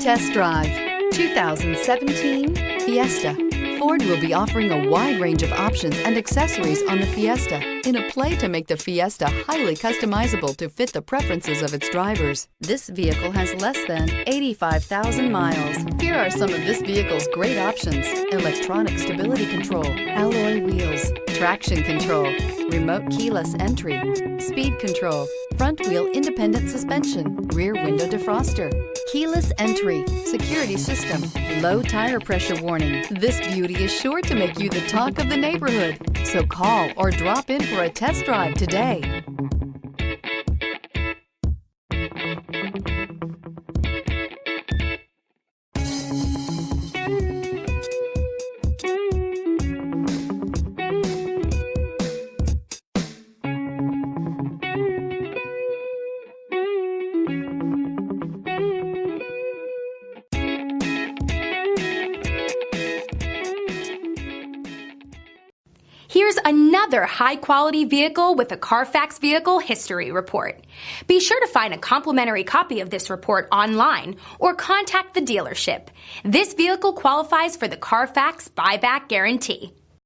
Test drive 2017 Fiesta. Ford will be offering a wide range of options and accessories on the Fiesta in a play to make the Fiesta highly customizable to fit the preferences of its drivers. This vehicle has less than 85,000 miles. Here are some of this vehicle's great options: electronic stability control, alloy wheels, traction control, remote keyless entry, speed control, front wheel independent suspension, rear window defroster, keyless entry, security system, low tire pressure warning. This beauty is sure to make you the talk of the neighborhood. So call or drop in for a test drive today. Here's another high-quality vehicle with a Carfax Vehicle History Report. Be sure to find a complimentary copy of this report online or contact the dealership. This vehicle qualifies for the Carfax Buyback Guarantee.